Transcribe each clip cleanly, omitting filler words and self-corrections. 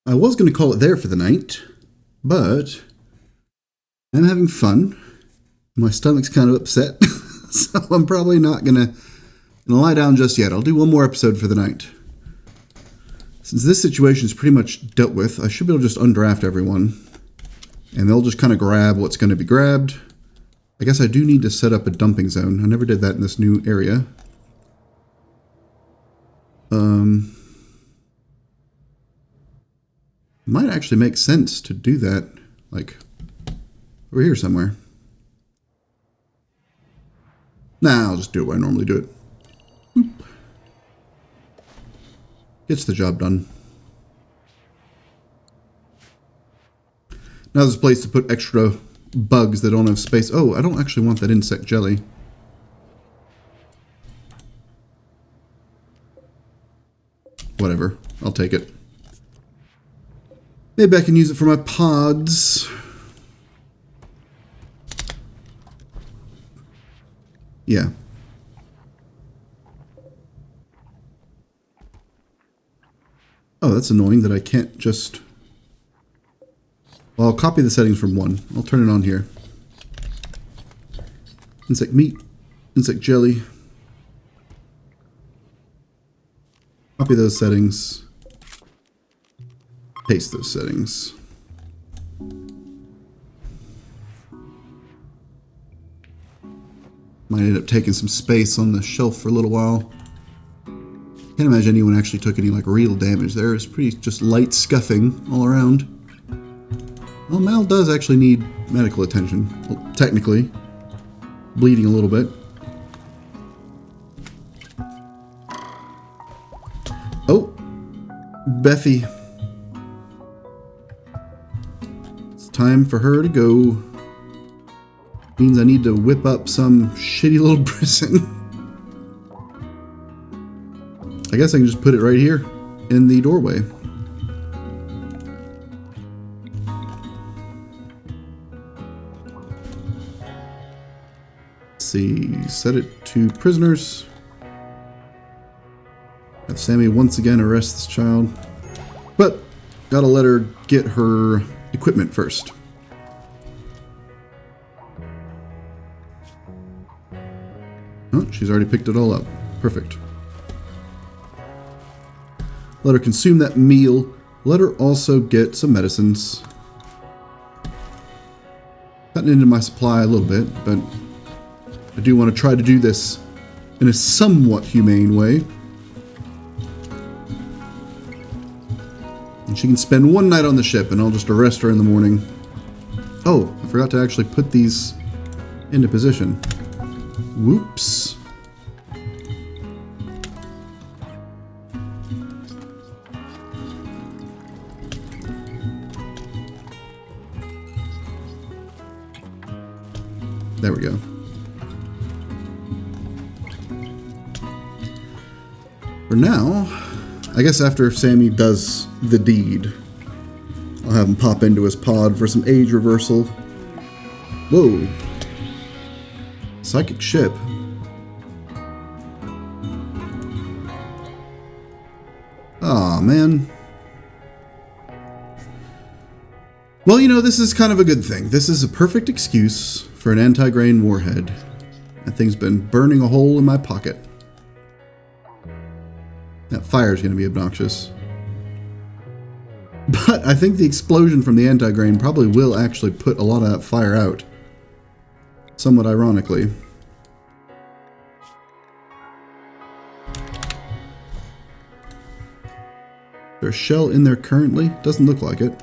I was going to call it there for the night, but I'm having fun. My stomach's kind of upset, so I'm probably not going to lie down just yet. I'll do one more episode for the night. Since this situation is pretty much dealt with, I should be able to just undraft everyone, and they'll just kind of grab what's going to be grabbed. I guess I do need to set up a dumping zone. I never did that in this new area. Might actually make sense to do that, like, over here somewhere. Nah, I'll just do it where I normally do it. Boop. Gets the job done. Now there's a place to put extra bugs that don't have space. Oh, I don't actually want that insect jelly. Whatever, I'll take it. Maybe I can use it for my pods. Yeah. Oh, that's annoying that I can't just... Well, I'll copy the settings from one. I'll turn it on here. Insect meat, insect jelly. Copy those settings. Paste those settings. Might end up taking some space on the shelf for a little while. Can't imagine anyone actually took any like real damage there. It's pretty just light scuffing all around. Well, Mal does actually need medical attention. Well, technically. Bleeding a little bit. Oh! Beffy. It's time for her to go. Means I need to whip up some shitty little prison. I guess I can just put it right here in the doorway. Let's see, set it to prisoners. Have Sammy once again arrest this child. But, gotta let her get her equipment first. Oh, she's already picked it all up. Perfect. Let her consume that meal. Let her also get some medicines. Cutting into my supply a little bit, but I do want to try to do this in a somewhat humane way. And she can spend one night on the ship, and I'll just arrest her in the morning. Oh, I forgot to actually put these into position. Whoops. There we go. For now, I guess after Sammy does the deed, I'll have him pop into his pod for some age reversal. Whoa. Psychic ship. Aw, man. Well, you know, this is kind of a good thing. This is a perfect excuse for an anti-grain warhead. That thing's been burning a hole in my pocket. That fire's going to be obnoxious. But I think the explosion from the anti-grain probably will actually put a lot of that fire out. Somewhat ironically. There's a shell in there currently? Doesn't look like it.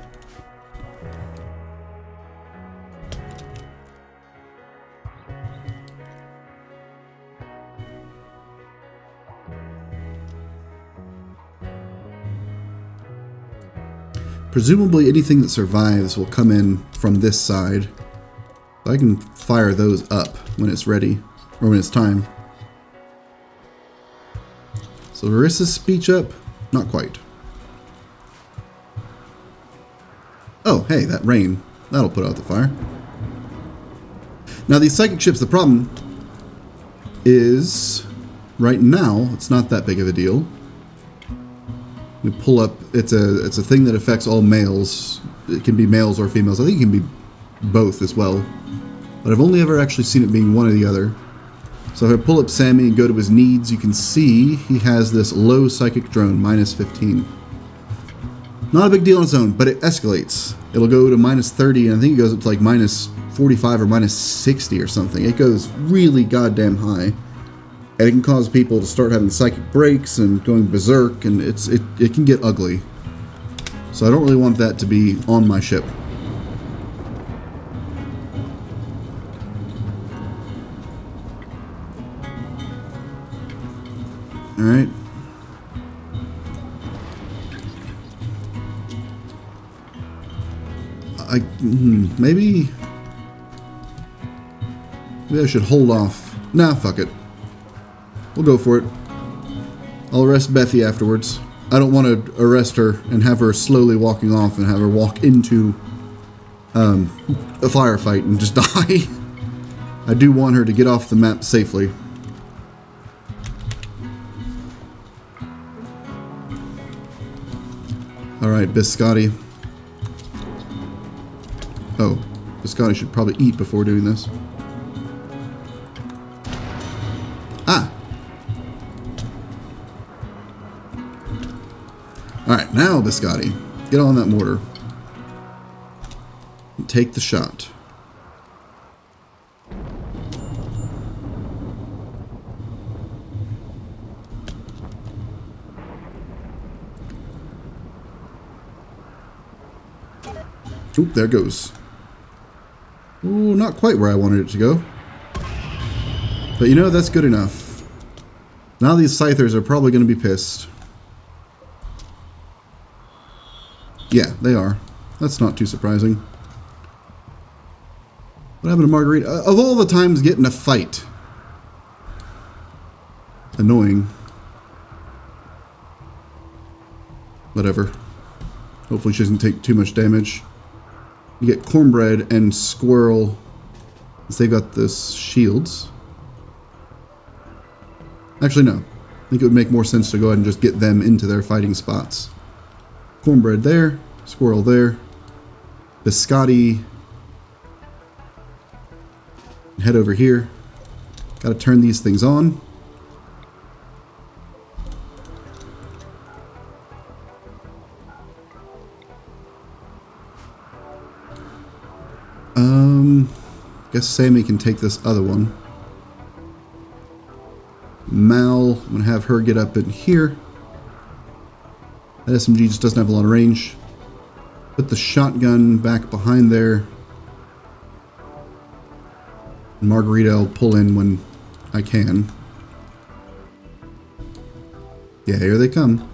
Presumably anything that survives will come in from this side. I can fire those up when it's ready, or when it's time. So Larissa's speech up? Not quite. Oh, hey, that rain. That'll put out the fire. Now these psychic ships, the problem is, right now, it's not that big of a deal. You pull up. It's a thing that affects all males. It can be males or females. I think it can be both as well. But I've only ever actually seen it being one or the other. So if I pull up Sammy and go to his needs, you can see he has this low psychic drone, minus 15. Not a big deal on its own, but it escalates. It'll go to minus 30, and I think it goes up to like minus 45 or minus 60 or something. It goes really goddamn high. And it can cause people to start having psychic breaks and going berserk, and it can get ugly. So I don't really want that to be on my ship. Alright. Maybe I should hold off. Nah, fuck it. We'll go for it. I'll arrest Bethy afterwards. I don't want to arrest her and have her slowly walking off and have her walk into a firefight and just die. I do want her to get off the map safely. Alright, Biscotti. Oh, Biscotti should probably eat before doing this. Ah! Alright, now Biscotti. Get on that mortar. And take the shot. Oop, there it goes. Ooh, not quite where I wanted it to go. But you know, that's good enough. Now these Scythers are probably going to be pissed. Yeah, they are. That's not too surprising. What happened to Margarita? Of all the times getting a fight. Annoying. Whatever. Hopefully she doesn't take too much damage. You get Cornbread and Squirrel. They've got this shields. Actually, no. I think it would make more sense to go ahead and just get them into their fighting spots. Cornbread there. Squirrel there. Biscotti. Head over here. Gotta turn these things on. Guess Sammy can take this other one. Mal, I'm gonna have her get up in here. That SMG just doesn't have a lot of range. Put the shotgun back behind there. Margarita I'll pull in when I can. Yeah, here they come.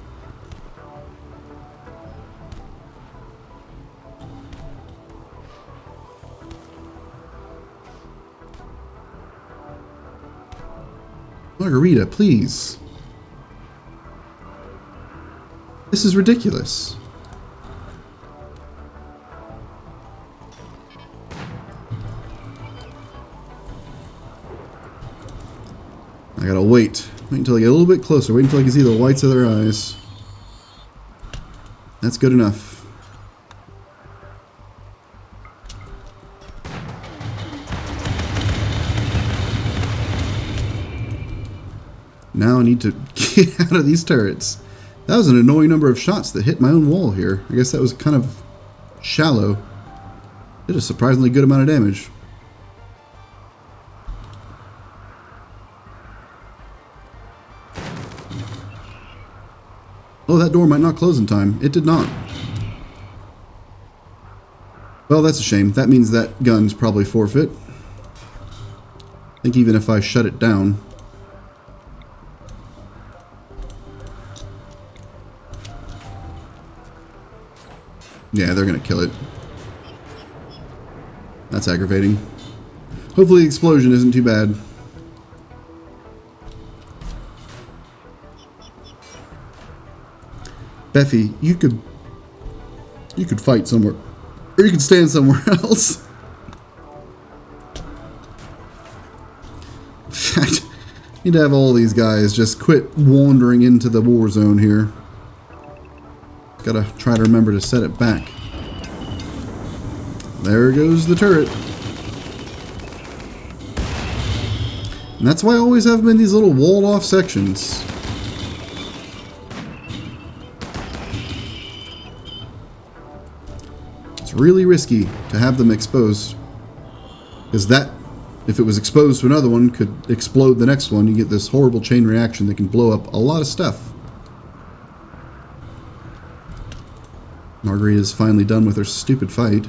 Margarita, please. This is ridiculous. I gotta wait. Wait until I get a little bit closer. Wait until I can see the whites of their eyes. That's good enough. Now I need to get out of these turrets. That was an annoying number of shots that hit my own wall here. I guess that was kind of shallow. Did a surprisingly good amount of damage. Oh, that door might not close in time. It did not. Well, that's a shame. That means that gun's probably forfeit. I think even if I shut it down. Yeah, they're gonna kill it. That's aggravating. Hopefully the explosion isn't too bad. Beffy, you could fight somewhere. Or you could stand somewhere else. In fact, you need to have all these guys just quit wandering into the war zone here. Gotta try to remember to set it back. There goes the turret. And that's why I always have them in these little walled off sections. It's really risky to have them exposed. Because that, if it was exposed to another one, could explode the next one. You get this horrible chain reaction that can blow up a lot of stuff. Margarita's finally done with her stupid fight.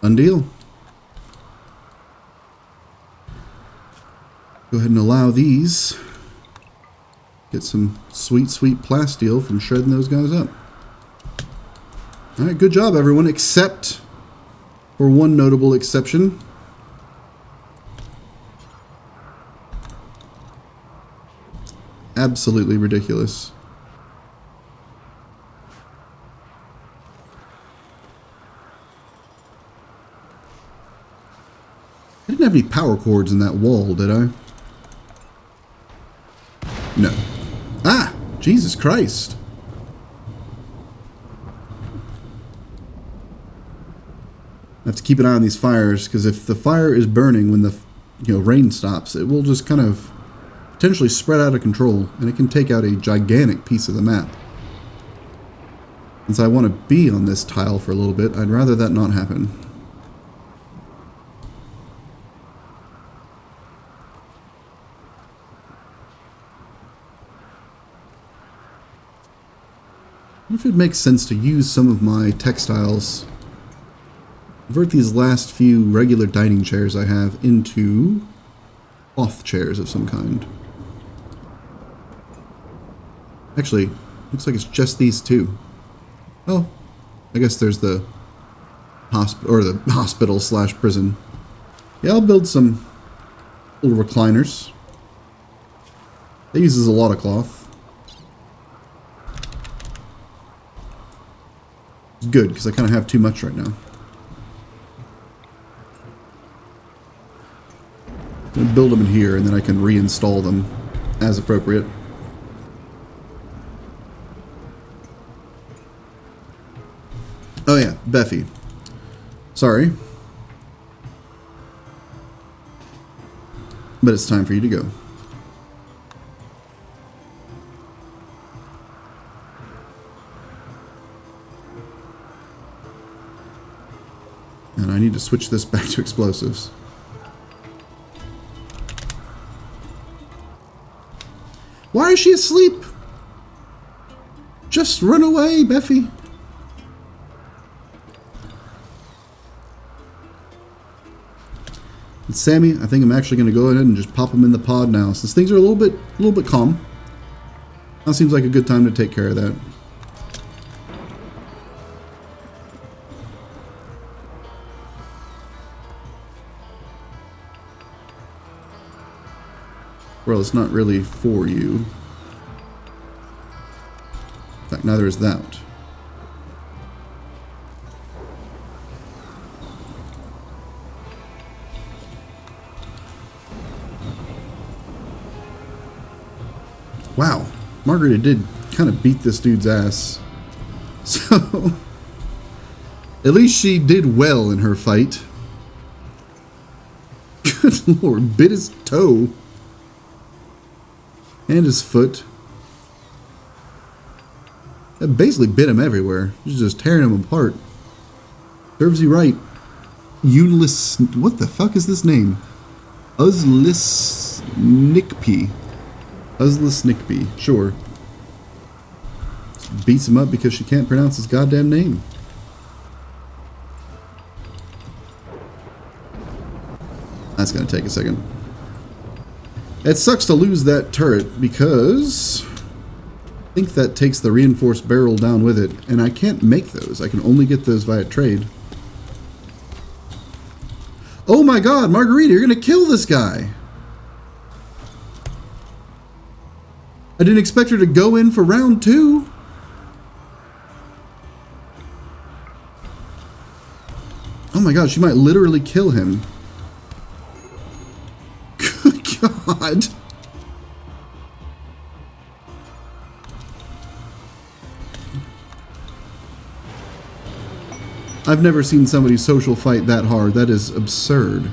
Done deal. Go ahead and allow these. Get some sweet, sweet plasteel from shredding those guys up. Alright, good job everyone, except for one notable exception. Absolutely ridiculous. I didn't have any power cords in that wall, did I? No. Ah! Jesus Christ! I have to keep an eye on these fires, because if the fire is burning when the rain stops, it will just kind of potentially spread out of control, and it can take out a gigantic piece of the map. Since I want to be on this tile for a little bit, I'd rather that not happen. I wonder if it makes sense to use some of my textiles, convert these last few regular dining chairs I have into cloth chairs of some kind. Actually, looks like it's just these two. Oh, I guess there's the hospital slash prison. Yeah, I'll build some little recliners. That uses a lot of cloth. It's good, because I kind of have too much right now. I'm going to build them in here, and then I can reinstall them as appropriate. Oh yeah, Beffy. Sorry. But it's time for you to go. And I need to switch this back to explosives. Why is she asleep? Just run away, Beffy. And Sammy, I think I'm actually going to go ahead and just pop them in the pod now, since things are a little bit calm. Now seems like a good time to take care of that. Well, it's not really for you. In fact, neither is that. Wow, Margarita did kind of beat this dude's ass. So, at least she did well in her fight. Good lord, bit his toe. And his foot. That basically bit him everywhere. She's just tearing him apart. Serves you right. Ulis... What the fuck is this name? Uzlisnikpi. Uzlisnikpi. Sure. Just beats him up because she can't pronounce his goddamn name. That's gonna take a second. It sucks to lose that turret because I think that takes the reinforced barrel down with it, and I can't make those. I can only get those via trade. Oh my god, Margarita, you're gonna kill this guy! I didn't expect her to go in for round 2. Oh my god, she might literally kill him. Good god. I've never seen somebody social fight that hard. That is absurd.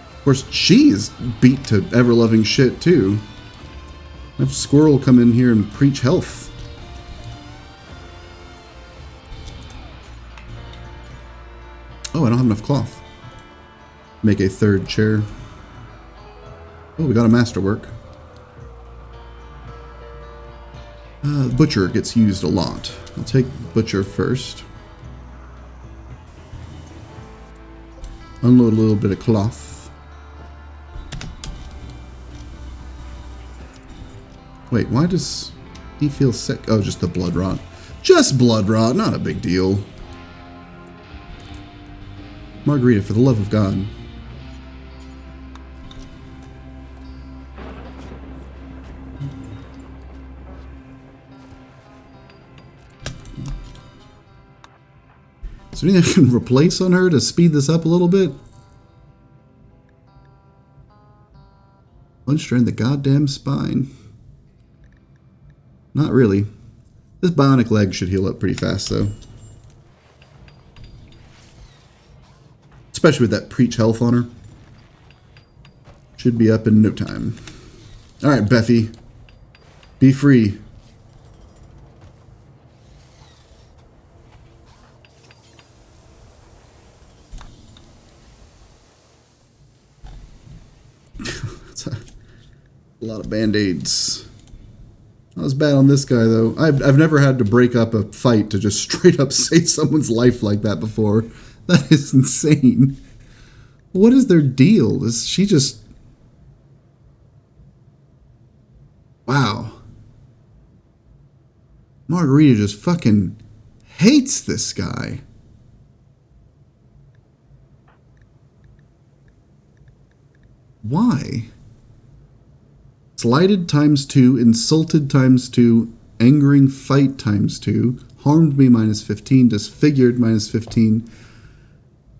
Of course, she is beat to ever-loving shit, too. Have Squirrel come in here and preach health. Oh, I don't have enough cloth. Make a 3rd chair. Oh, we got a masterwork. Butcher gets used a lot. I'll take Butcher first. Unload a little bit of cloth. Wait, why does he feel sick? Oh, just the blood rot. Just blood rot, not a big deal. Margarita, for the love of God. Is there anything I can replace on her to speed this up a little bit? Punched her in the goddamn spine. Not really. This bionic leg should heal up pretty fast, though. Especially with that preach health on her. Should be up in no time. Alright, Beffy. Be free. That's a lot of band-aids. Not as bad on this guy, though. I've never had to break up a fight to just straight up save someone's life like that before. That is insane. What is their deal? Is she just... Wow. Margarita just fucking hates this guy. Why? Slighted ×2, insulted ×2, angering fight ×2, harmed me -15, disfigured -15,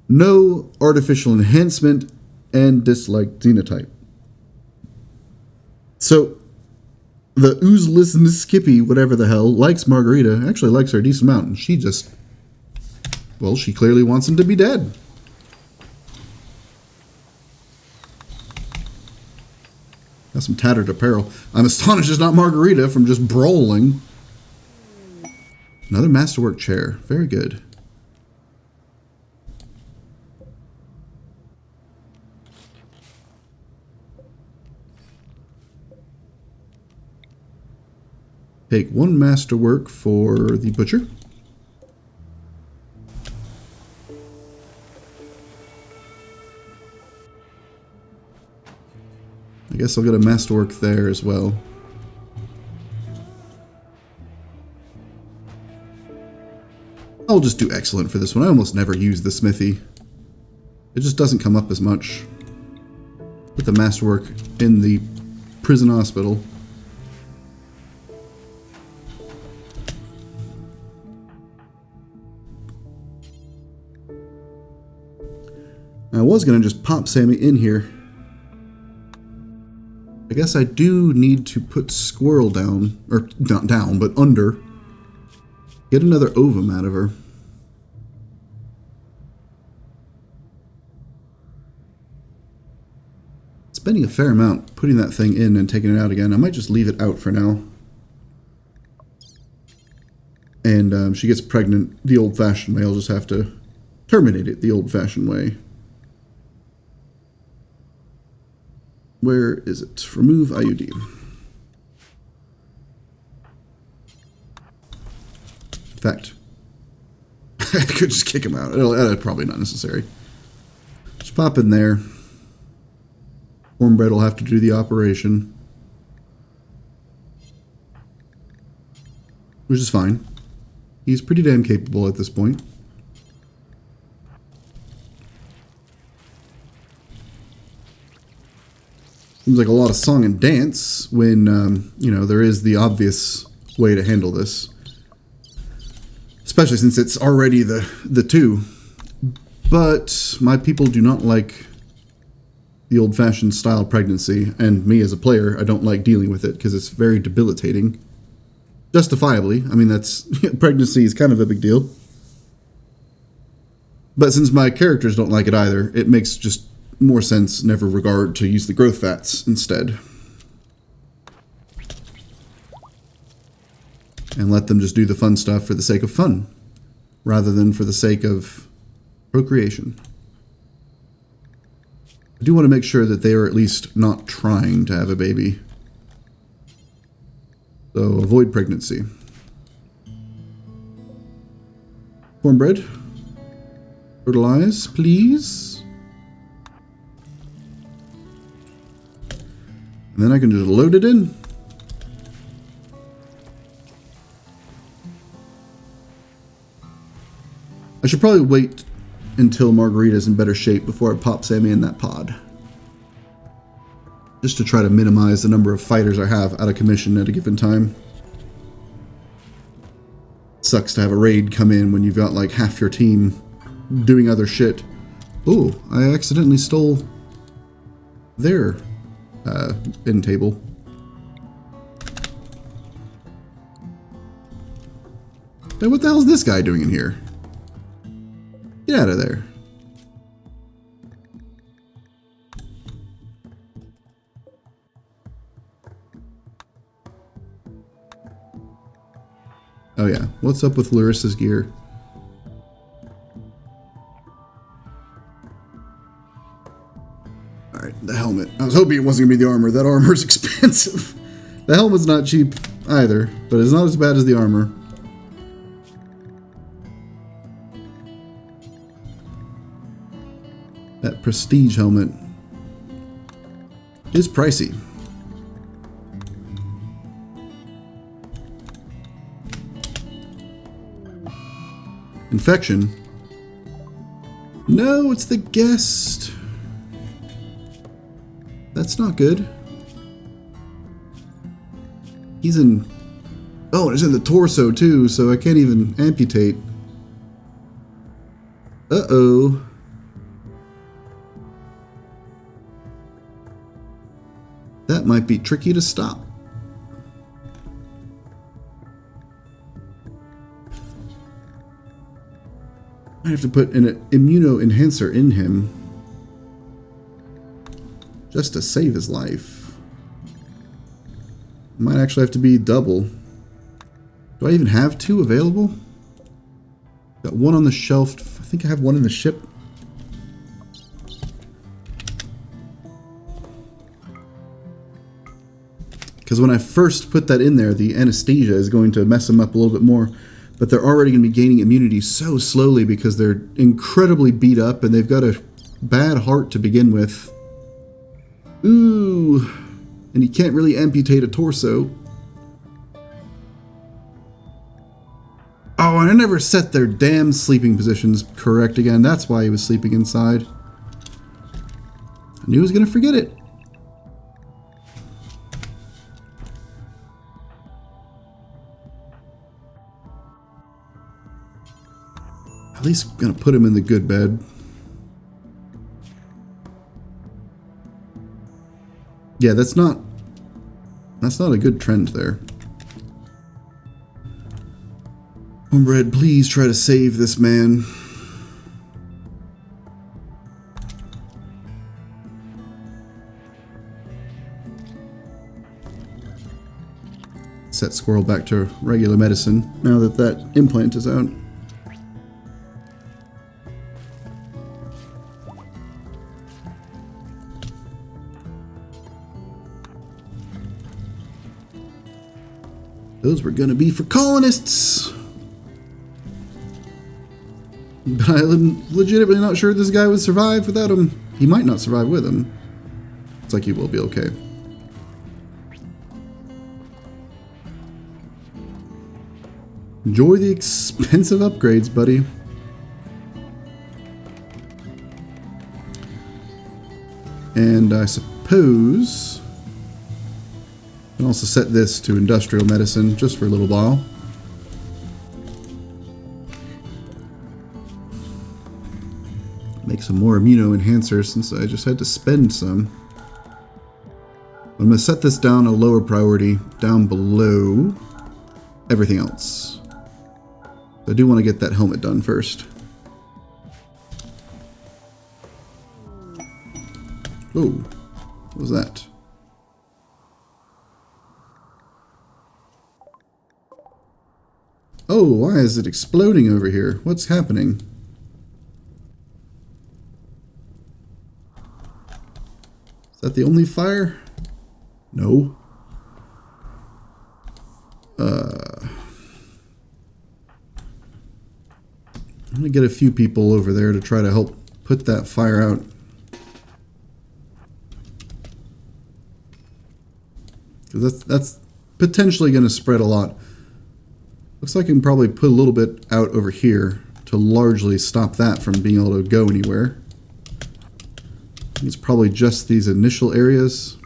no artificial enhancement, and disliked xenotype. So, the Oozless Skippy, whatever the hell, likes Margarita, actually likes her a decent amount, and she just, well, she clearly wants him to be dead. Got some tattered apparel. I'm astonished it's not Margarita from just brawling. Another masterwork chair. Very good. Take 1 masterwork for the butcher. I guess I'll get a masterwork there as well. I'll just do excellent for this one. I almost never use the smithy. It just doesn't come up as much. Put the masterwork in the prison hospital. I was going to just pop Sammy in here. I guess I do need to put Squirrel down, or not down, but under. Get another ovum out of her. Spending a fair amount putting that thing in and taking it out again. I might just leave it out for now. And she gets pregnant the old-fashioned way. I'll just have to terminate it the old-fashioned way. Where is it? Remove IUD. In fact, I could just kick him out. That's probably not necessary. Just pop in there. Cornbread will have to do the operation. Which is fine. He's pretty damn capable at this point. Seems like a lot of song and dance when, you know, there is the obvious way to handle this. Especially since it's already the two. But my people do not like the old-fashioned style pregnancy, and me as a player, I don't like dealing with it because it's very debilitating. Justifiably. I mean, pregnancy is kind of a big deal. But since my characters don't like it either, it makes just more sense in every regard to use the growth fats instead. And let them just do the fun stuff for the sake of fun, rather than for the sake of procreation. I do want to make sure that they are at least not trying to have a baby. So avoid pregnancy. Cornbread. Fertilize, please. And then I can just load it in. I should probably wait until Margarita's in better shape before I pop Sammy in that pod. Just to try to minimize the number of fighters I have out of commission at a given time. Sucks to have a raid come in when you've got like half your team doing other shit. Oh, I accidentally stole their end table. Hey, what the hell is this guy doing in here? Get out of there. Oh yeah, what's up with Larissa's gear? Alright, the helmet. I was hoping it wasn't going to be the armor. That armor's expensive. The helmet's not cheap either, but it's not as bad as the armor. That prestige helmet is pricey. Infection. No, it's the guest. That's not good. He's in... Oh, and it's in the torso too, so I can't even amputate. Uh-oh. That might be tricky to stop. I have to put an immuno-enhancer in him just to save his life. Might actually have to be double. Do I even have two available? Got one on the shelf. I think I have one in the ship. Because when I first put that in there, the anesthesia is going to mess them up a little bit more. But they're already going to be gaining immunity so slowly because they're incredibly beat up and they've got a bad heart to begin with. Ooh. And you can't really amputate a torso. Oh, and I never set their damn sleeping positions correct again. That's why he was sleeping inside. I knew he was going to forget it. At least I'm gonna put him in the good bed. Yeah, that's not a good trend there. Homebred, please try to save this man. Set Squirrel back to regular medicine now that that implant is out. Those were gonna be for colonists! But I'm legitimately not sure this guy would survive without him. He might not survive with him. It's like he will be okay. Enjoy the expensive upgrades, buddy. And I suppose suppose I can also set this to industrial medicine just for a little while. Make some more amino enhancers since I just had to spend some. I'm going to set this down a lower priority, down below everything else. I do want to get that helmet done first. Oh, what was that? Oh, why is it exploding over here? What's happening? Is that the only fire? No. I'm gonna get a few people over there to try to help put that fire out. Because that's potentially going to spread a lot. Looks like I can probably put a little bit out over here to largely stop that from being able to go anywhere. It's probably just these initial areas.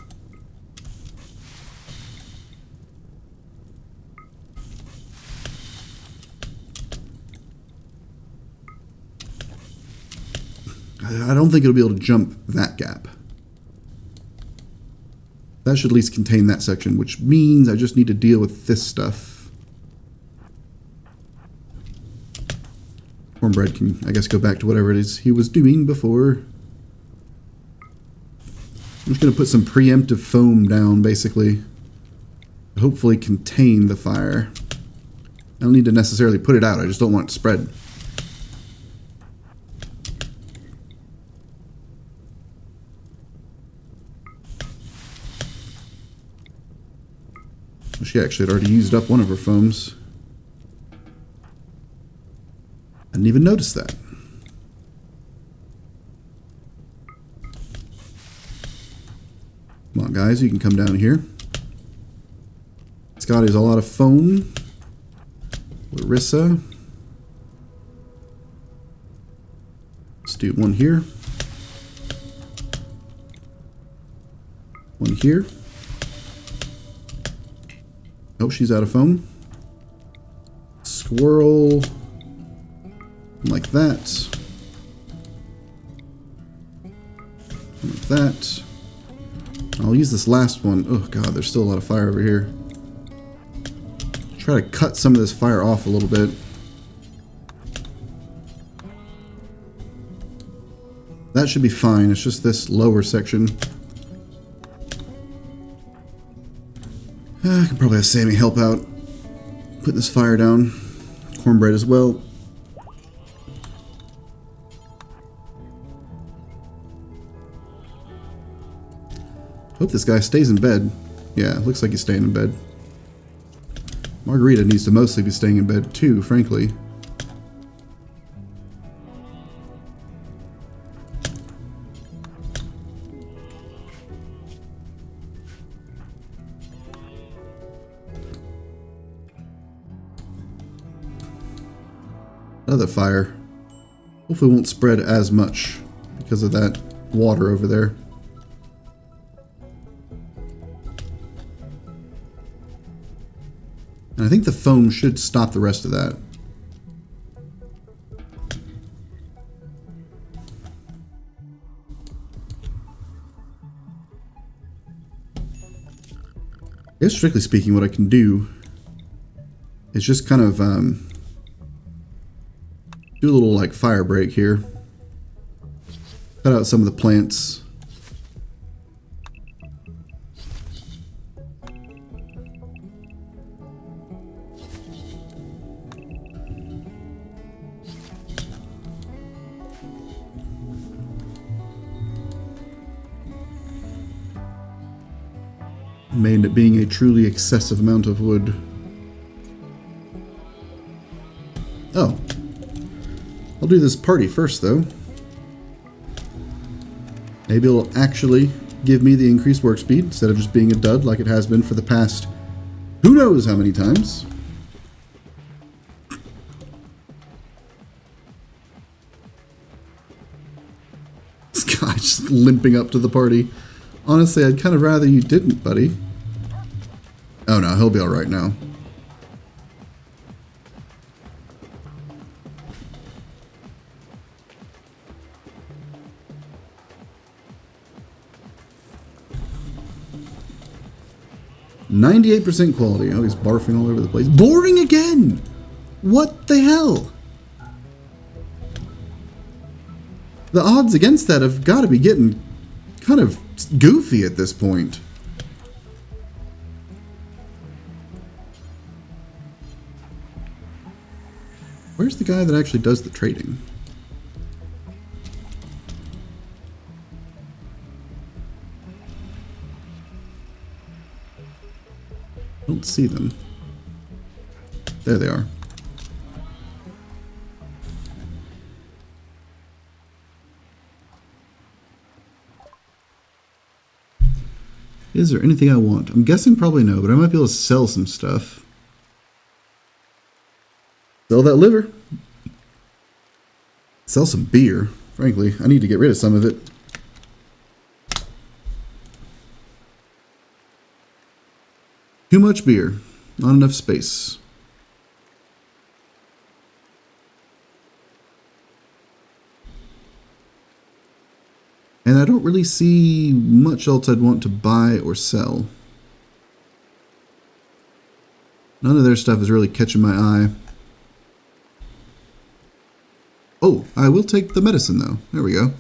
I don't think it'll be able to jump that gap. That should at least contain that section, which means I just need to deal with this stuff. Cornbread can, I guess, go back to whatever it is he was doing before. I'm just going to put some preemptive foam down, basically. Hopefully contain the fire. I don't need to necessarily put it out, I just don't want it to spread. She actually had already used up one of her foams. I didn't even notice that. Come on, guys, you can come down here. Scotty's all out of foam. Larissa. Let's do one here. One here. Oh, she's out of foam. Squirrel. Like that. Like that. I'll use this last one. Oh god, there's still a lot of fire over here. Try to cut some of this fire off a little bit. That should be fine. It's just this lower section. I can probably have Sammy help out. Put this fire down. Cornbread as well. Hope this guy stays in bed. Yeah, looks like he's staying in bed. Margarita needs to mostly be staying in bed too, frankly. Another fire. Hopefully it won't spread as much because of that water over there. And I think the foam should stop the rest of that. I guess strictly speaking, what I can do is just kind of do a little like fire break here. Cut out some of the plants. Made it being a truly excessive amount of wood. Oh. I'll do this party first, though. Maybe it'll actually give me the increased work speed instead of just being a dud like it has been for the past who knows how many times. This guy just limping up to the party. Honestly, I'd kind of rather you didn't, buddy. Oh no, he'll be alright now. %98 quality. Oh, he's barfing all over the place. Boring again! What the hell? The odds against that have got to be getting kind of goofy at this point. Where's the guy that actually does the trading? I don't see them. There they are. Is there anything I want? I'm guessing probably no, but I might be able to sell some stuff. Sell that liver. Sell some beer. Frankly, I need to get rid of some of it. Too much beer. Not enough space. And I don't really see much else I'd want to buy or sell. None of their stuff is really catching my eye. Oh, I will take the medicine though. There we go.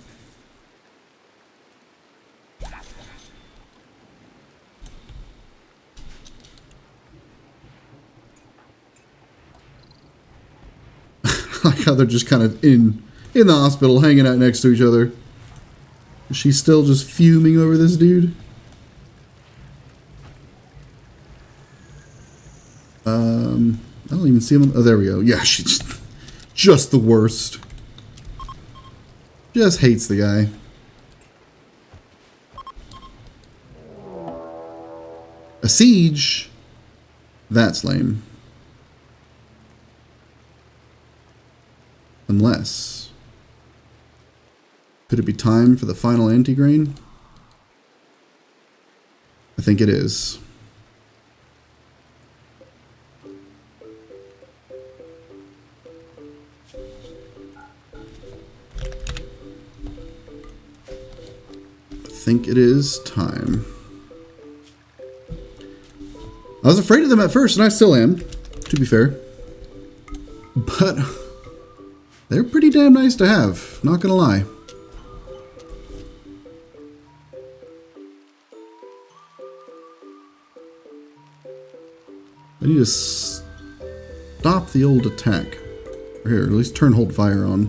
I like how they're just kind of in the hospital hanging out next to each other. She's still just fuming over this dude. I don't even see him. Oh, there we go. Yeah, she's just the worst. Just hates the guy. A siege? That's lame. Unless... Could it be time for the final anti-grain? I think it is. I think it is time. I was afraid of them at first, and I still am, to be fair. But they're pretty damn nice to have, not gonna lie. I need to stop the old attack. Or here, at least turn hold fire on.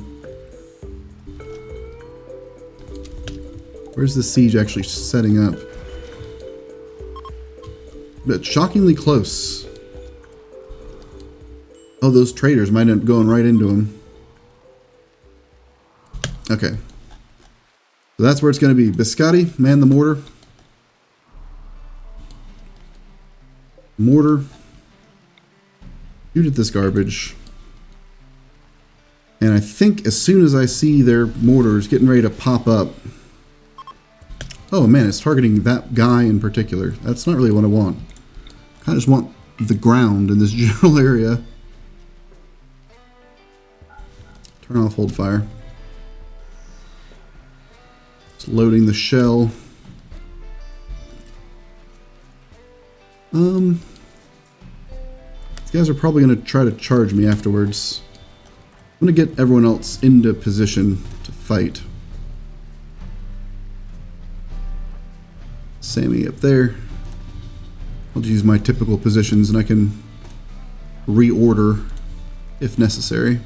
Where's the siege actually setting up? But shockingly close. Oh, those traders might end up going right into him. Okay. So that's where it's going to be. Biscotti, man the mortar. Mortar. Shoot at this garbage. And I think as soon as I see their mortars getting ready to pop up... Oh man, it's targeting that guy in particular. That's not really what I want. I kind of just want the ground in this general area. Turn off hold fire. It's loading the shell. These guys are probably going to try to charge me afterwards. I'm going to get everyone else into position to fight. Sammy up there. I'll just use my typical positions and I can reorder if necessary.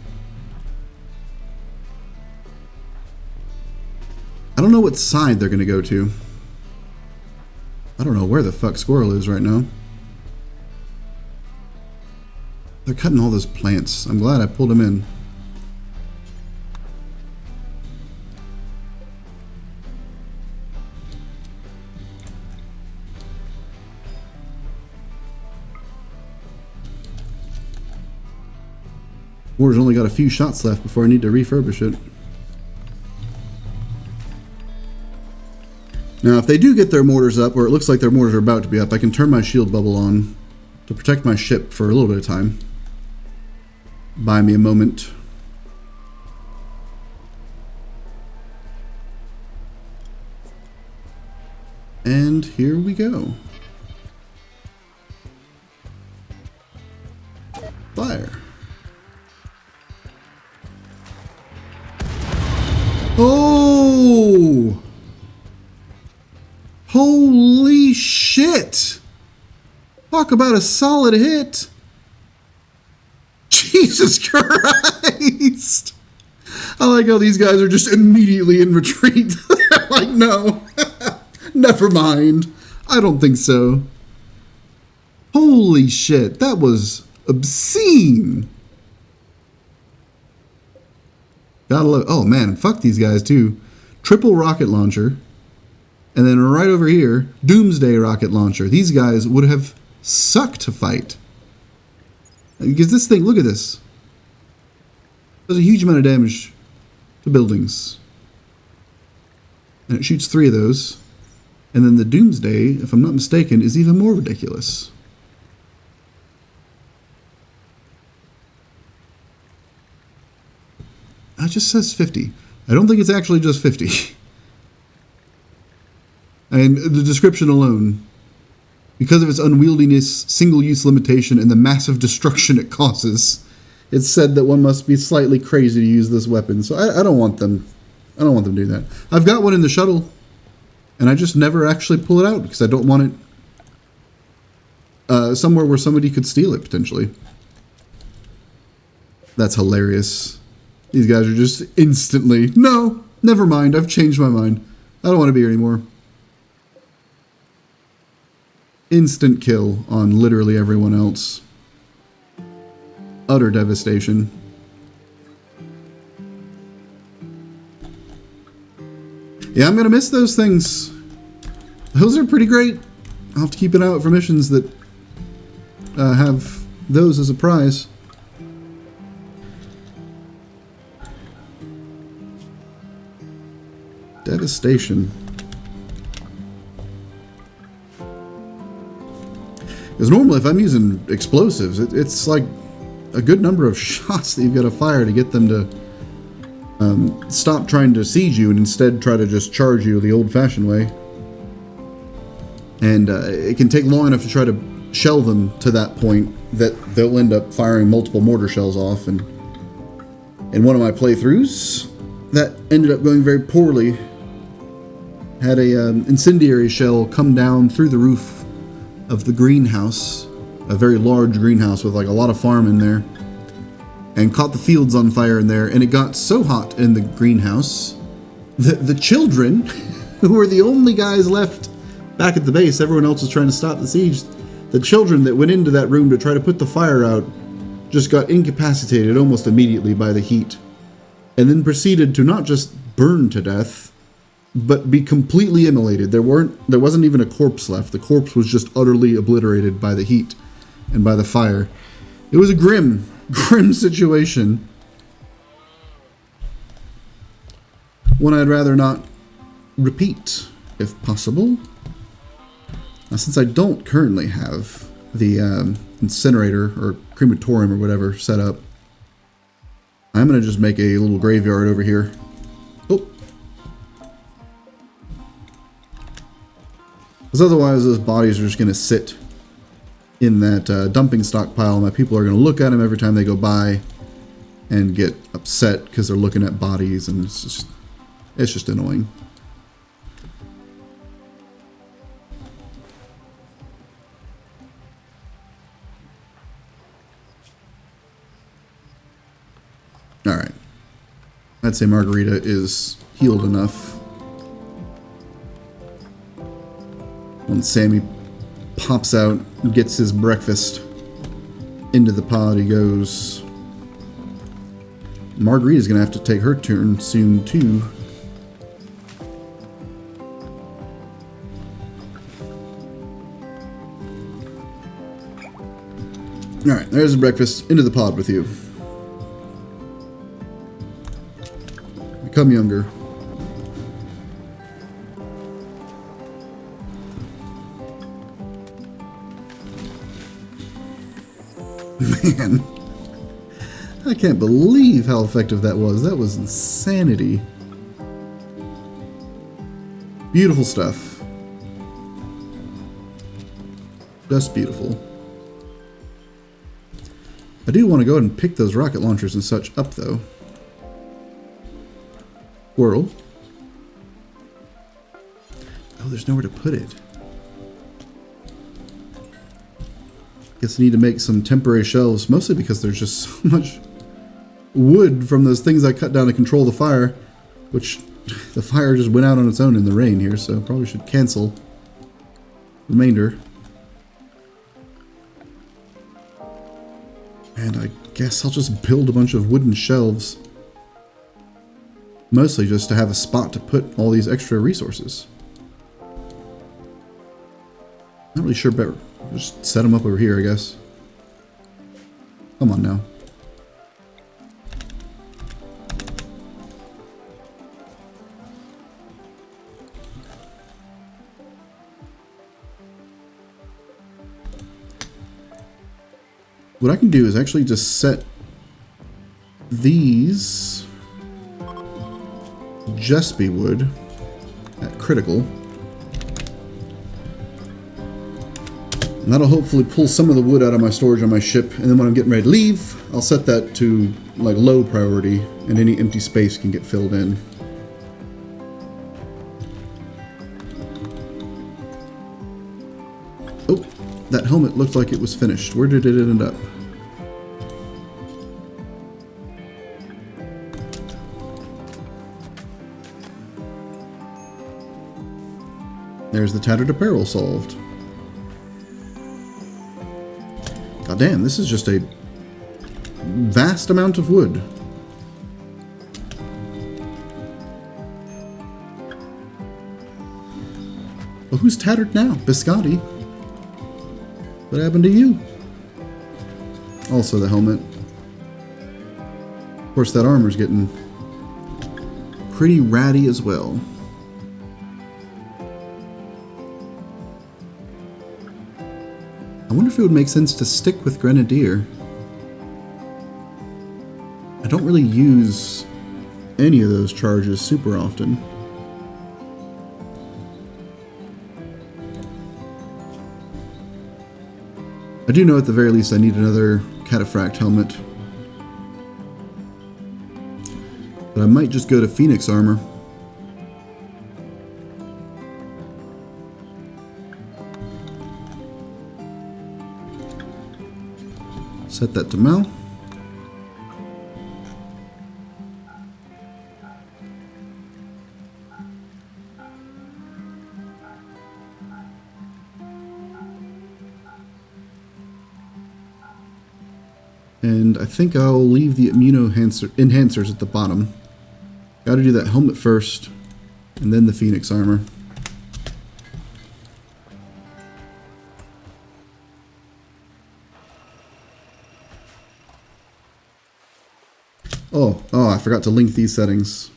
I don't know what side they're going to go to. I don't know where the fuck Squirrel is right now. They're cutting all those plants. I'm glad I pulled them in. War's only got a few shots left before I need to refurbish it. Now, if they do get their mortars up, or it looks like their mortars are about to be up, I can turn my shield bubble on to protect my ship for a little bit of time. Buy me a moment. And here we go. Fire. Oh! Holy shit! Talk about a solid hit! Jesus Christ! I like how these guys are just immediately in retreat. They're like, no. Never mind. I don't think so. Holy shit, that was obscene. Gotta love. Oh man, fuck these guys too. Triple rocket launcher. And then right over here, Doomsday rocket launcher. These guys would have sucked to fight. Because this thing, look at this. Does a huge amount of damage to buildings. And it shoots 3 of those. And then the Doomsday, if I'm not mistaken, is even more ridiculous. It just says 50. I don't think it's actually just 50. And the description alone, because of its unwieldiness, single-use limitation, and the massive destruction it causes, it's said that one must be slightly crazy to use this weapon. So I don't want them. I don't want them to do that. I've got one in the shuttle. And I just never actually pull it out because I don't want it somewhere where somebody could steal it, potentially. That's hilarious. These guys are just instantly, no, never mind, I've changed my mind. I don't want to be here anymore. Instant kill on literally everyone else. Utter devastation. Yeah, I'm going to miss those things. Those are pretty great. I'll have to keep an eye out for missions that have those as a prize. Devastation. Because normally if I'm using explosives, it's like a good number of shots that you've got to fire to get them to stop trying to siege you and instead try to just charge you the old-fashioned way. And it can take long enough to try to shell them to that point that they'll end up firing multiple mortar shells off. And in one of my playthroughs, that ended up going very poorly. Had a incendiary shell come down through the roof of the greenhouse, a very large greenhouse with like a lot of farm in there, and caught the fields on fire in there. And it got so hot in the greenhouse that the children, who were the only guys left back at the base, everyone else was trying to stop the siege, the children that went into that room to try to put the fire out just got incapacitated almost immediately by the heat, and then proceeded to not just burn to death, but be completely immolated. There wasn't even a corpse left. The corpse was just utterly obliterated by the heat and by the fire. It was a grim situation. One I'd rather not repeat, if possible. Now, since I don't currently have the incinerator or crematorium or whatever set up, I'm going to just make a little graveyard over here. Oh. Because otherwise those bodies are just going to sit in that dumping stockpile. My people are going to look at them every time they go by and get upset because they're looking at bodies, and it's just annoying. Alright. I'd say Margarita is healed enough. Once Sammy pops out and gets his breakfast into the pod, he goes. Margarita's gonna have to take her turn soon too. Alright, there's the breakfast. Into the pod with you. Become younger. Man, I can't believe how effective that was. That was insanity. Beautiful stuff. Just beautiful. I do want to go ahead and pick those rocket launchers and such up, though. Squirrel. Oh, there's nowhere to put it. Guess I need to make some temporary shelves, mostly because there's just so much wood from those things I cut down to control the fire, which the fire just went out on its own in the rain here, so probably should cancel remainder. And I guess I'll just build a bunch of wooden shelves. Mostly just to have a spot to put all these extra resources. Not really sure, but just set them up over here, I guess. Come on now. What I can do is actually just set these just be wood at critical. And that'll hopefully pull some of the wood out of my storage on my ship, and then when I'm getting ready to leave, I'll set that to like low priority, and any empty space can get filled in. Oh, that helmet looked like it was finished. Where did it end up? There's the tattered apparel solved. God damn, this is just a vast amount of wood. Well, who's tattered now? Biscotti. What happened to you? Also the helmet. Of course, that armor's getting pretty ratty as well. I wonder if it would make sense to stick with Grenadier. I don't really use any of those charges super often. I do know at the very least I need another cataphract helmet. But I might just go to Phoenix armor. Set that to Mel. And I think I'll leave the enhancers at the bottom. Gotta do that helmet first, and then the Phoenix armor. Oh, I forgot to link these settings.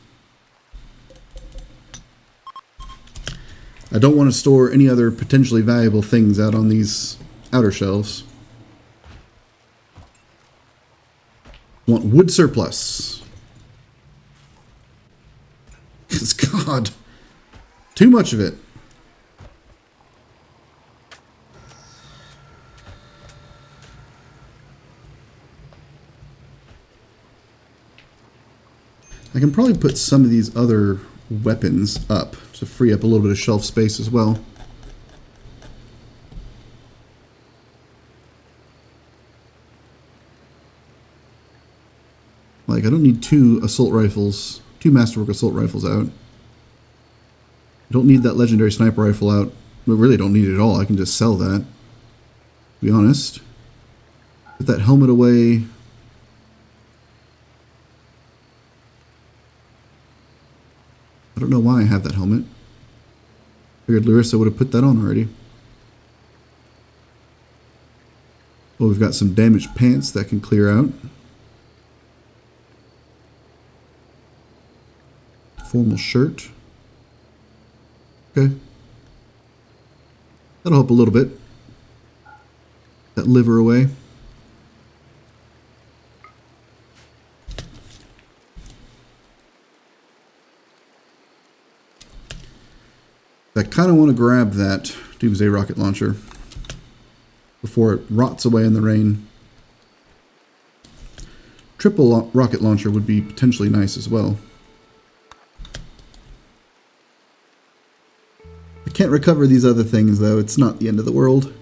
I don't want to store any other potentially valuable things out on these outer shelves. Want wood surplus. Because God, too much of it. I can probably put some of these other weapons up to free up a little bit of shelf space as well. Like, I don't need two masterwork assault rifles out. I don't need that legendary sniper rifle out. We really don't need it at all. I can just sell that, to be honest. Put that helmet away. I don't know why I have that helmet. Figured Larissa would have put that on already. Oh, we've got some damaged pants that can clear out. Formal shirt. Okay. That'll help a little bit. That liver away. I kind of want to grab that Doomsday rocket launcher before it rots away in the rain. Triple rocket launcher would be potentially nice as well. I can't recover these other things though, it's not the end of the world.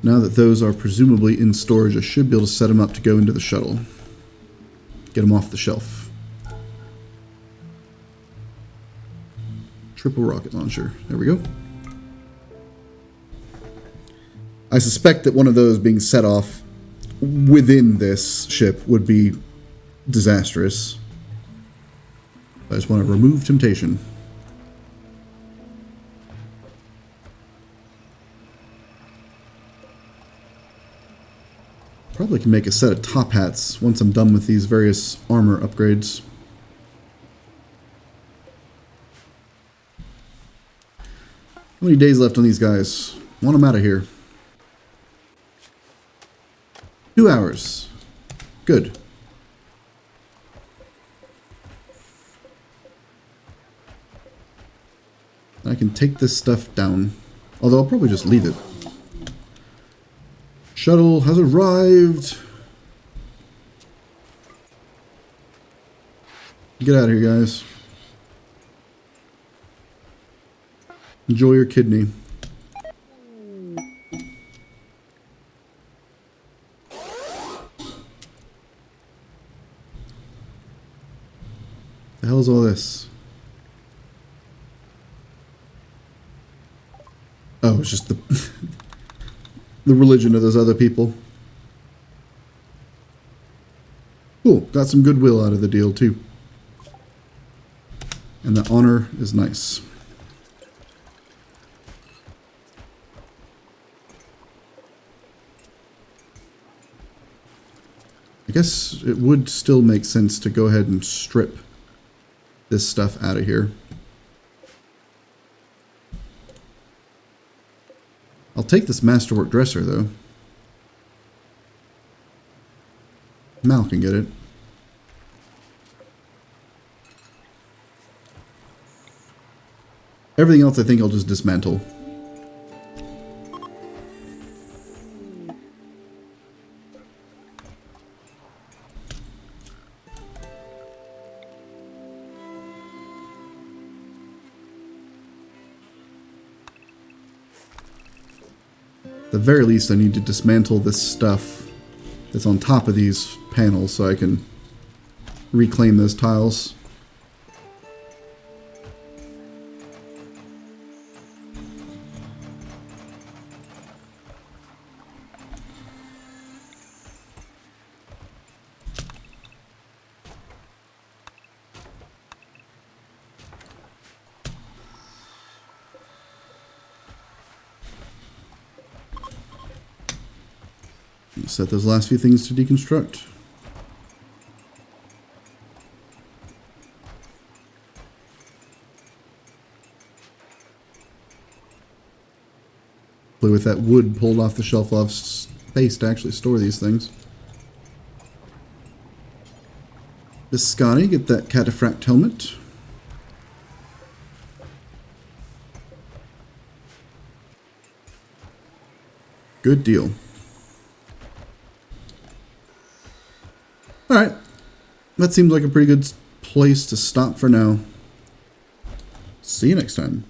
Now that those are presumably in storage, I should be able to set them up to go into the shuttle. Get them off the shelf. Triple rocket launcher. There we go. I suspect that one of those being set off within this ship would be disastrous. I just want to remove temptation. Probably can make a set of top hats once I'm done with these various armor upgrades. How many days left on these guys? Want them out of here. 2 hours. Good. I can take this stuff down. Although I'll probably just leave it. Shuttle has arrived. Get out of here, guys. Enjoy your kidney. The hell's all this? Oh, it's just the the religion of those other people. Cool, got some goodwill out of the deal too. And the honor is nice. I guess it would still make sense to go ahead and strip this stuff out of here. I'll take this masterwork dresser, though. Mal can get it. Everything else I think I'll just dismantle. At the very least, I need to dismantle this stuff that's on top of these panels so I can reclaim those tiles. Set those last few things to deconstruct. Play with that wood pulled off the shelf, I'll have space to actually store these things. Biscotti, get that cataphract helmet. Good deal. Alright, that seems like a pretty good place to stop for now. See you next time.